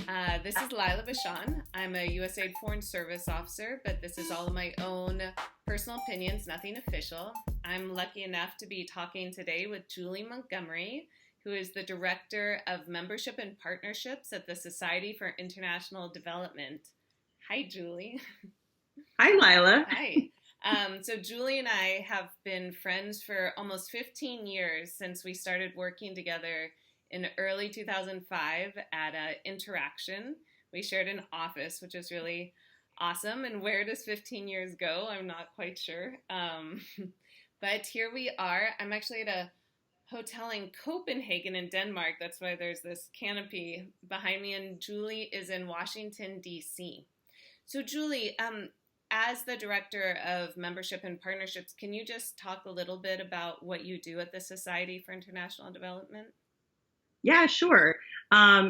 Hi, this is Lila Bashan. I'm a USAID Foreign Service Officer, but this is all of my own personal opinions, nothing official. I'm lucky enough to be talking today with Julie Montgomery, who is the Director of Membership and Partnerships at the Society for International Development. Hi, Julie. Hi, Lila. Hi. So Julie and I have been friends for almost 15 years since we started working together in early 2005 at Interaction. We shared an office, which is really awesome. And where does 15 years go? I'm not quite sure. But here we are. I'm actually at a hotel in Copenhagen in Denmark. That's why there's this canopy behind me. And Julie is in Washington, D.C. So Julie, as the Director of Membership and Partnerships, can you just talk a little bit about what you do at the Society for International Development? Yeah, sure.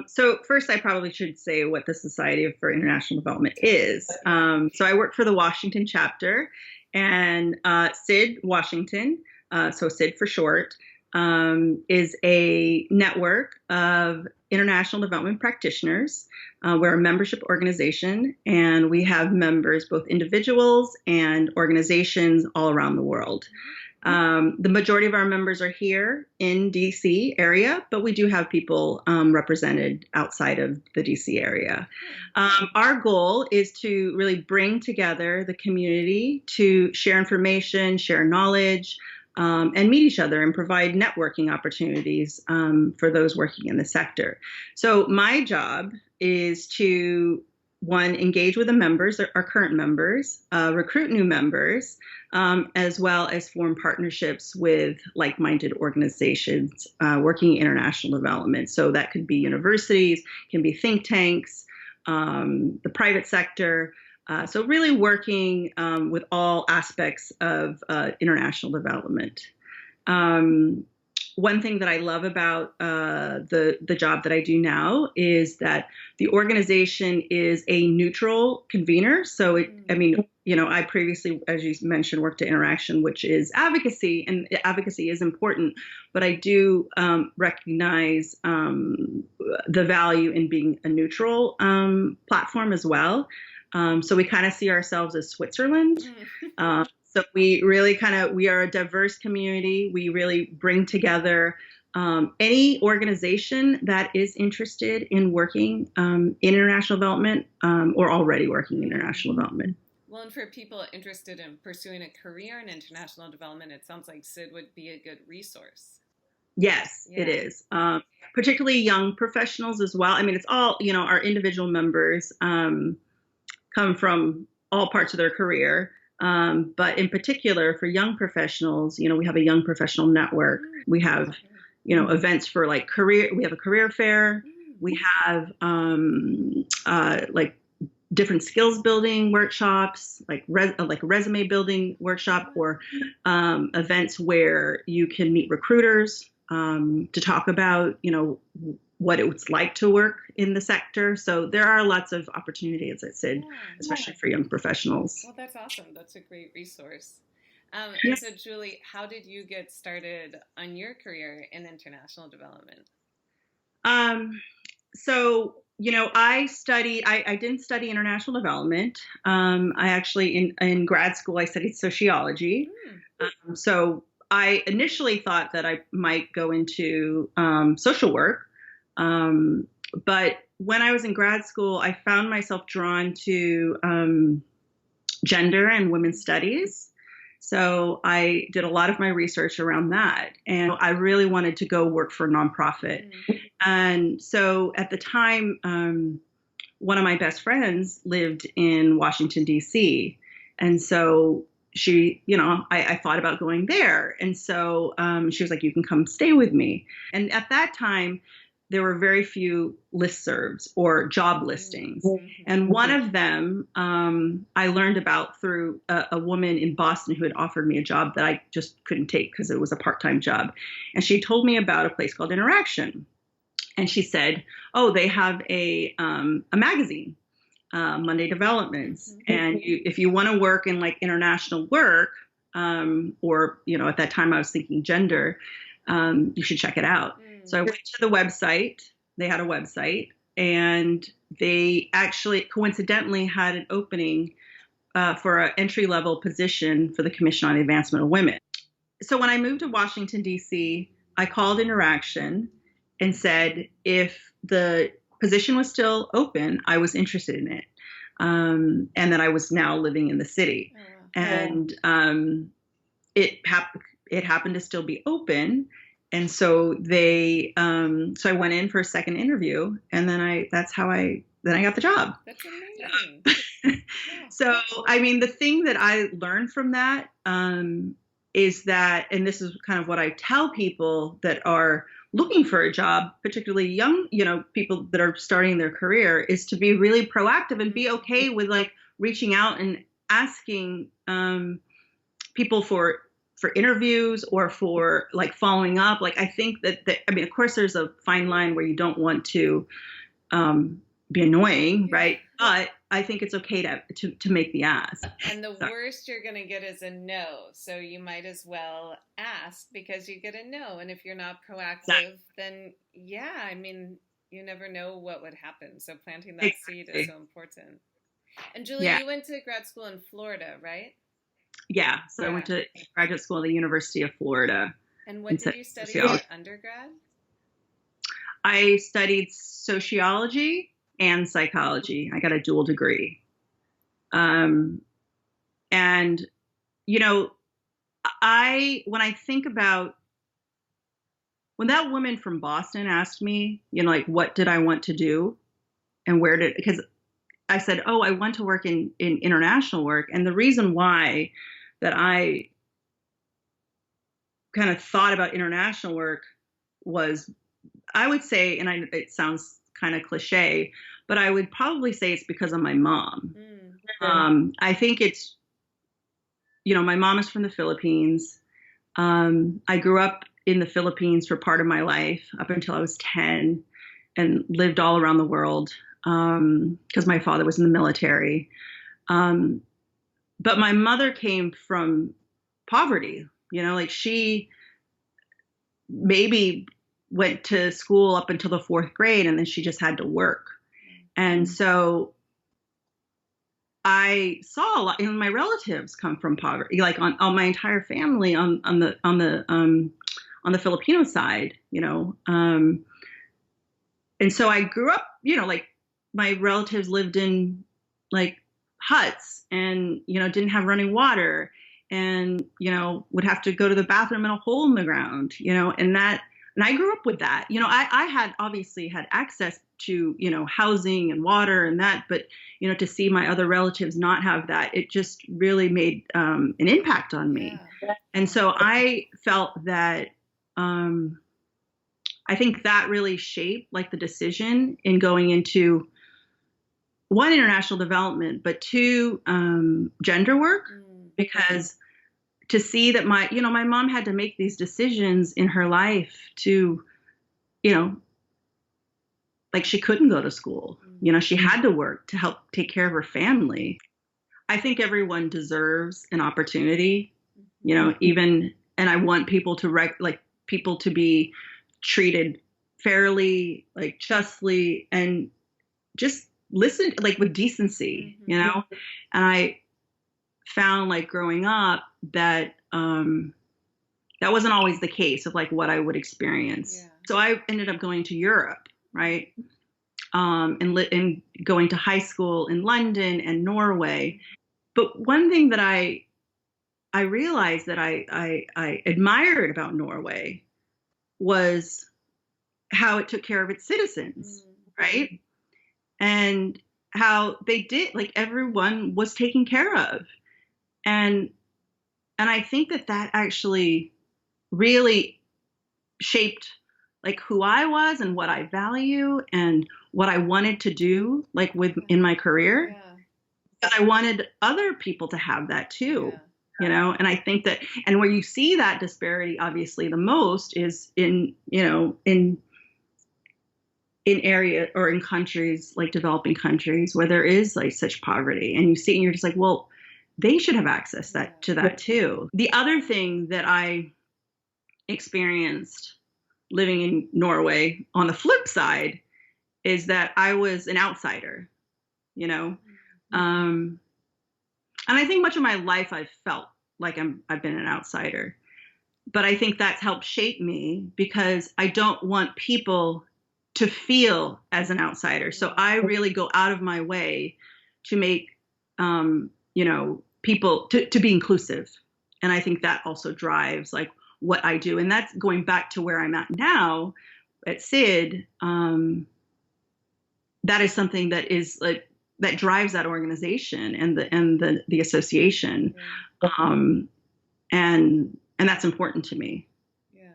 So first, I probably should say what the Society for International Development is. So I work for the Washington chapter, and SID Washington, so SID for short, is a network of international development practitioners. We're a membership organization, and we have members, both individuals and organizations all around the world. The majority of our members are here in DC area, but we do have people represented outside of the DC area. Our goal is to really bring together the community to share information, share knowledge, and meet each other and provide networking opportunities for those working in the sector. So my job is to, one, engage with the members, our current members, recruit new members, as well as form partnerships with like-minded organizations working in international development. So that could be universities, can be think tanks, the private sector. So really working with all aspects of international development. One thing that I love about the job that I do now is that the organization is a neutral convener. So, I previously, as you mentioned, worked at Interaction, which is advocacy, and advocacy is important. But I do recognize the value in being a neutral platform as well. So we kind of see ourselves as Switzerland. So we really we are a diverse community. We really bring together any organization that is interested in working in international development or already working in international development. Well, and for people interested in pursuing a career in international development, it sounds like SID would be a good resource. Yes, yeah. It is. Particularly young professionals as well. I mean, it's all, our individual members come from all parts of their career. But in particular for young professionals, we have a young professional network. We have, events for career. We have a career fair. We have different skills building workshops, like resume building workshop, or events where you can meet recruiters to talk about, what it's like to work in the sector. So there are lots of opportunities, as I said, especially for young professionals. Well, that's awesome. That's a great resource. And so, Julie, how did you get started on your career in international development? I didn't study international development. I actually, in grad school, I studied sociology. So I initially thought that I might go into social work. But when I was in grad school, I found myself drawn to gender and women's studies. So I did a lot of my research around that. And I really wanted to go work for a nonprofit. And so at the time, one of my best friends lived in Washington, D.C. And so she, I thought about going there. And so she was like, you can come stay with me. And at that time, there were very few listservs or job listings. And one of them I learned about through a woman in Boston who had offered me a job that I just couldn't take because it was a part-time job. And she told me about a place called Interaction. And she said, oh, they have a magazine, Monday Developments. And if you want to work in international work, or, at that time I was thinking gender, you should check it out. So I went to the website. They had a website, and they actually coincidentally had an opening for an entry-level position for the Commission on the Advancement of Women. So when I moved to Washington, D.C., I called Interaction and said if the position was still open, I was interested in it, and that I was now living in the city. Oh, wow. And it happened to still be open. And so so I went in for a second interview, and then I got the job. That's amazing. Yeah. So, I mean, the thing that I learned from that is that, and this is kind of what I tell people that are looking for a job, particularly young, people that are starting their career, is to be really proactive and be okay with like reaching out and asking people for interviews or for like following up. Like, I think that I mean, of course, there's a fine line where you don't want to be annoying, right? But I think it's okay to make the ask. And the worst you're going to get is a no. So you might as well ask because you get a no. And if you're not proactive, then I mean, you never know what would happen. So planting that seed is so important. And Julie, you went to grad school in Florida, right? Yeah. So I went to graduate school at the University of Florida. And what did you study in undergrad? I studied sociology and psychology. I got a dual degree. And, when I think about when that woman from Boston asked me, like, what did I want to do and because I said, oh, I want to work in international work. And the reason why that I kind of thought about international work was, I would say, and it sounds kind of cliche, but I would probably say it's because of my mom. I think it's, my mom is from the Philippines. I grew up in the Philippines for part of my life up until I was 10 and lived all around the world because my father was in the military. But my mother came from poverty, like she maybe went to school up until the 4th grade and then she just had to work. And so I saw a lot, my relatives come from poverty, like on my entire family on the Filipino side, and so I grew up, like my relatives lived in like huts and, didn't have running water and, would have to go to the bathroom in a hole in the ground, and I grew up with that. I had obviously had access to, housing and water and that, but, to see my other relatives not have that, it just really made an impact on me. Yeah. And so I felt that, I think that really shaped like the decision in going into one, international development, but two, gender work, because to see that my mom had to make these decisions in her life to, like she couldn't go to school, she had to work to help take care of her family. I think everyone deserves an opportunity, even, and I want people to be treated fairly, like justly, and just listen, like with decency, and I found like growing up that that wasn't always the case of like what I would experience. Yeah. So I ended up going to Europe, right? And going to high school in London and Norway. But one thing that I realized that I admired about Norway was how it took care of its citizens, right? And how they did, like everyone was taken care of. And I think that actually really shaped like who I was and what I value and what I wanted to do like in my career. Yeah. But I wanted other people to have that too, and I think that, and where you see that disparity obviously the most is in area or in countries like developing countries where there is like such poverty, and you see and you're just like, well, they should have access to that too. The other thing that I experienced living in Norway on the flip side is that I was an outsider, you know. Um, and I think much of my life I've felt like I've been an outsider. But I think that's helped shape me because I don't want people to feel as an outsider. So I really go out of my way to make, people to be inclusive. And I think that also drives like what I do. And that's going back to where I'm at now at SID. That is something that is like, that drives that organization and the association. And that's important to me. Yeah.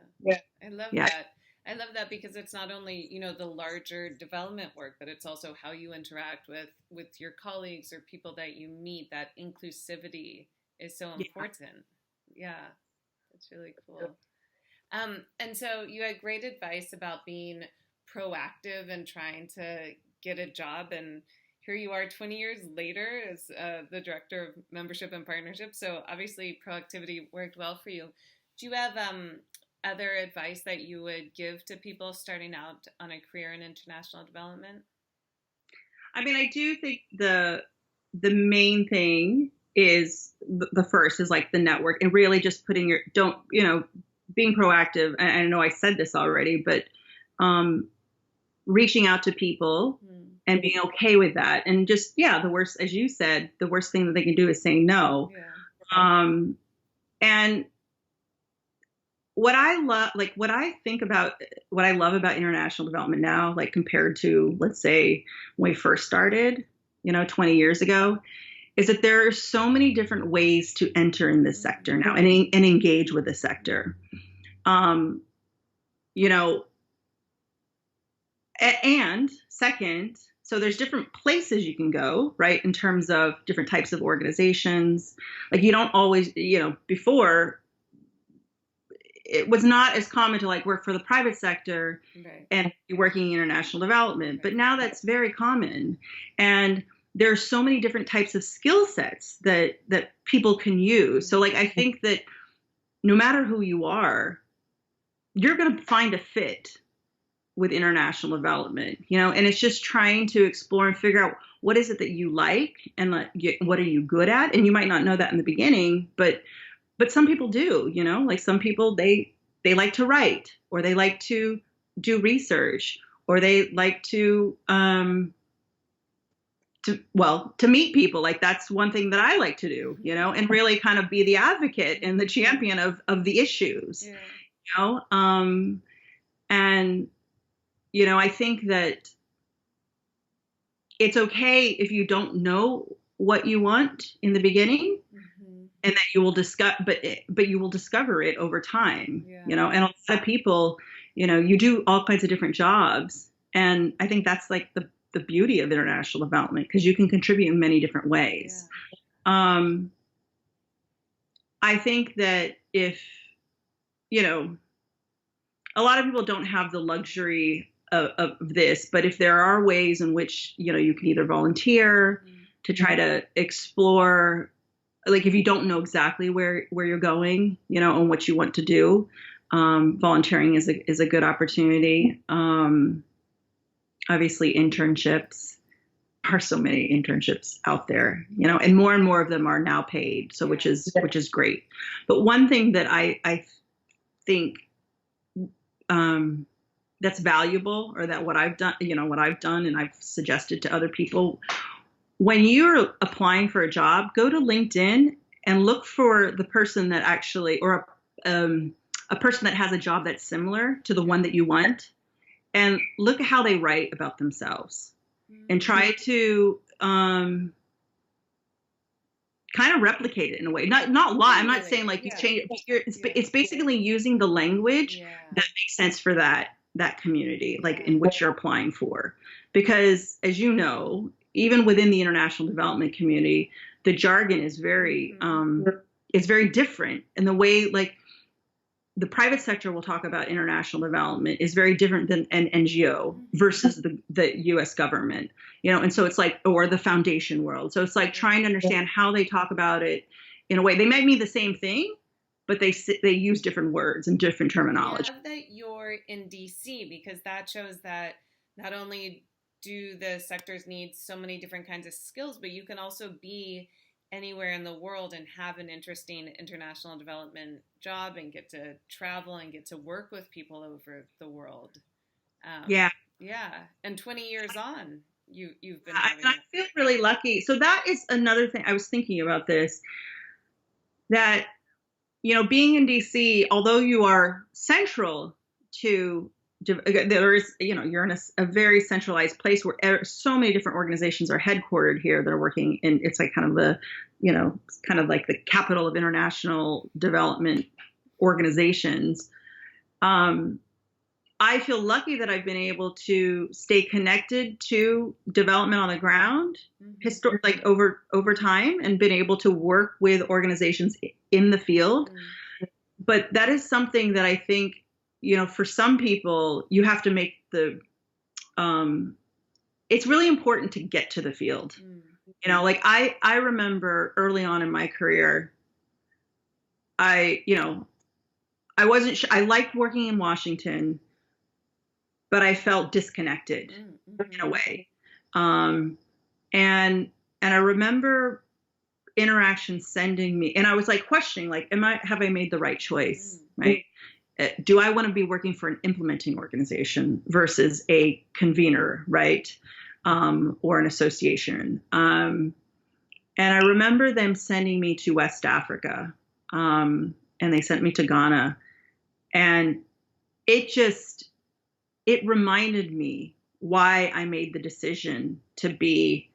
I love that. I love that because it's not only, the larger development work, but it's also how you interact with your colleagues or people that you meet. That inclusivity is so important. Yeah, that's really cool. And so you had great advice about being proactive and trying to get a job. And here you are 20 years later as the director of membership and partnership. So obviously proactivity worked well for you. Do you have other advice that you would give to people starting out on a career in international development? I mean, I do think the main thing is the first is like the network and really just putting being proactive. And I know I said this already, but reaching out to people and being okay with that. And just, the worst, as you said, the worst thing that they can do is say no. And what I love, like what I love about international development now, like compared to, let's say, when we first started, 20 years ago, is that there are so many different ways to enter in this sector now and engage with the sector. And second, so there's different places you can go, right? In terms of different types of organizations. Like you don't always, before it was not as common to like work for the private sector and be working in international development, but now that's very common. And there's so many different types of skill sets that people can use. So like, I think that no matter who you are, you're going to find a fit with international development, and it's just trying to explore and figure out what is it that you like and what are you good at. And you might not know that in the beginning, but some people do, like some people, they like to write, or they like to do research, or they like to meet people. Like that's one thing that I like to do, and really kind of be the advocate and the champion of the issues, and, I think that it's okay if you don't know what you want in the beginning, and that you will discuss, but you will discover it over time, and a lot of people, you do all kinds of different jobs. And I think that's like the beauty of international development, because you can contribute in many different ways. I think that if, a lot of people don't have the luxury of this, but if there are ways in which, you can either volunteer to try to explore, like if you don't know exactly where you're going, and what you want to do, volunteering is a good opportunity. Obviously internships, are so many internships out there, and more of them are now paid. So which is great. But one thing that I think, that's valuable, or that what I've done and I've suggested to other people, when you're applying for a job, go to LinkedIn and look for the person that actually, or a person that has a job that's similar to the one that you want, and look at how they write about themselves, and try to kind of replicate it in a way. Not lie. I'm not saying like you change it. It's basically using the language that makes sense for that community, like in which you're applying for. Because as you know, even within the international development community, the jargon is very different. And the way like the private sector will talk about international development is very different than an NGO versus the US government, and so it's like, or the foundation world. So it's like trying to understand how they talk about it in a way. They might mean the same thing, but they use different words and different terminology. I love that you're in DC, because that shows that not only do the sectors need so many different kinds of skills, but you can also be anywhere in the world and have an interesting international development job and get to travel and get to work with people over the world. Yeah. Yeah. And 20 years on, you've been I, having I that. feel really lucky. So that is another thing. I was thinking about this, that, being in DC, although you are central to, there is, you're in a very centralized place where so many different organizations are headquartered here that are working in, it's like kind of kind of like the capital of international development organizations. I feel lucky that I've been able to stay connected to development on the ground, like over time, and been able to work with organizations in the field. But that is something that I think, for some people, you have to make it's really important to get to the field. Like I remember early on in my career, I wasn't I liked working in Washington, but I felt disconnected in a way. And I remember Interaction sending me, and I was like questioning, like, have I made the right choice? Right? Do I want to be working for an implementing organization versus a convener, right? Or an association? And I remember them sending me to West Africa, and they sent me to Ghana, and it reminded me why I made the decision to be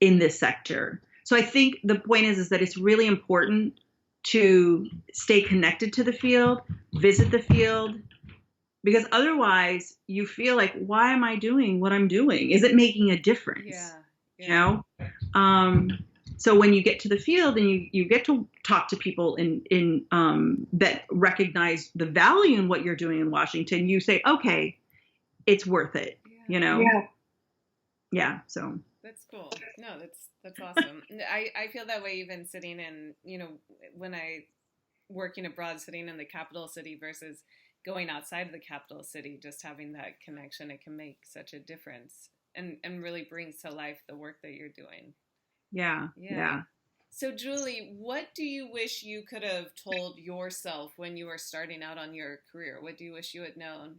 in this sector. So I think the point is that it's really important to stay connected to the field, visit the field, because otherwise you feel like, why am I doing what I'm doing? Is it making a difference? Yeah. So when you get to the field and you get to talk to people in that recognize the value in what you're doing in Washington, you say, okay, it's worth it, Yeah. So that's cool. No, that's awesome. I feel that way even sitting in, when I working abroad, sitting in the capital city versus going outside of the capital city, just having that connection, it can make such a difference and really brings to life the work that you're doing. Yeah. So Julie, what do you wish you could have told yourself when you were starting out on your career? What do you wish you had known?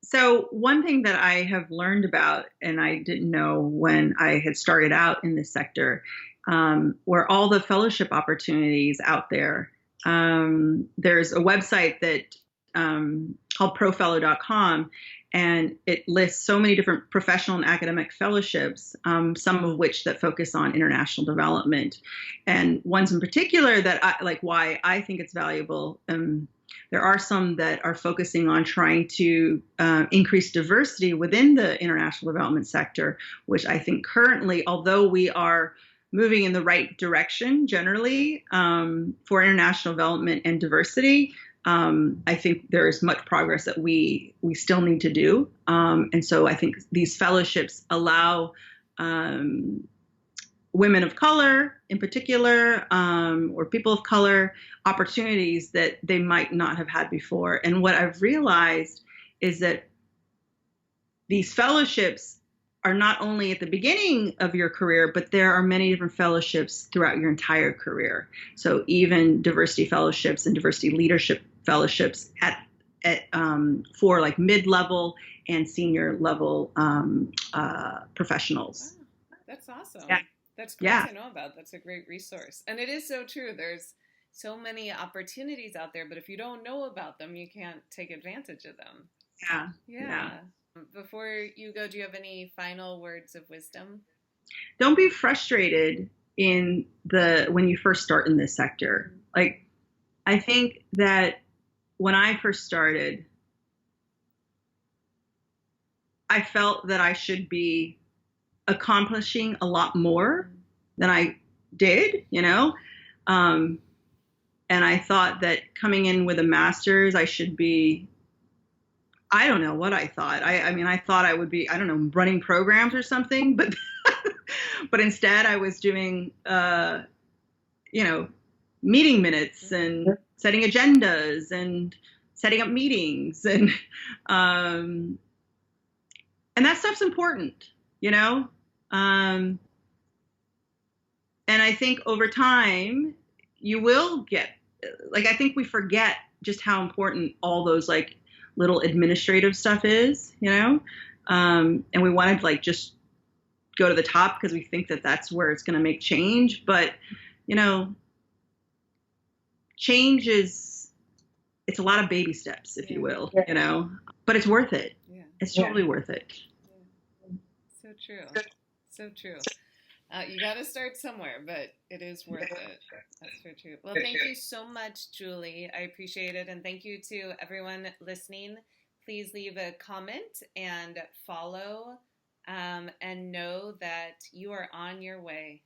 So one thing that I have learned about, and I didn't know when I had started out in this sector, were all the fellowship opportunities out there. There's a website that called profellow.com, and it lists so many different professional and academic fellowships, some of which that focus on international development, and ones in particular that why I think it's valuable. There are some that are focusing on trying to increase diversity within the international development sector, which I think currently, although we are moving in the right direction generally for international development and diversity, I think there is much progress that we still need to do. And so I think these fellowships allow women of color in particular, or people of color, opportunities that they might not have had before. And what I've realized is that these fellowships are not only at the beginning of your career, but there are many different fellowships throughout your entire career. So even diversity fellowships and diversity leadership fellowships for like mid-level and senior level professionals. Wow, that's awesome. Yeah. That's great to know about. That's a great resource. And it is so true. There's so many opportunities out there, but if you don't know about them, you can't take advantage of them. Yeah. Before you go, do you have any final words of wisdom? Don't be frustrated when you first start in this sector. Like, I think that when I first started, I felt that I should be accomplishing a lot more than I did, and I thought that coming in with a master's, I should be, I don't know what I thought. I thought I would be, I don't know, running programs or something, but but instead I was doing, meeting minutes and setting agendas and setting up meetings. And And that stuff's important, you know? Um, and I think over time, you will get, like, I think we forget just how important all those, like, little administrative stuff is, you know? And we want to, like, just go to the top because we think that that's where it's going to make change. But, you know, change is, it's a lot of baby steps, if you will, you know, but it's worth it. Yeah. It's totally worth it. Yeah. So true. So true. You got to start somewhere, but it is worth it. That's so true. Well, thank you so much, Julie. I appreciate it. And thank you to everyone listening. Please leave a comment and follow, and know that you are on your way.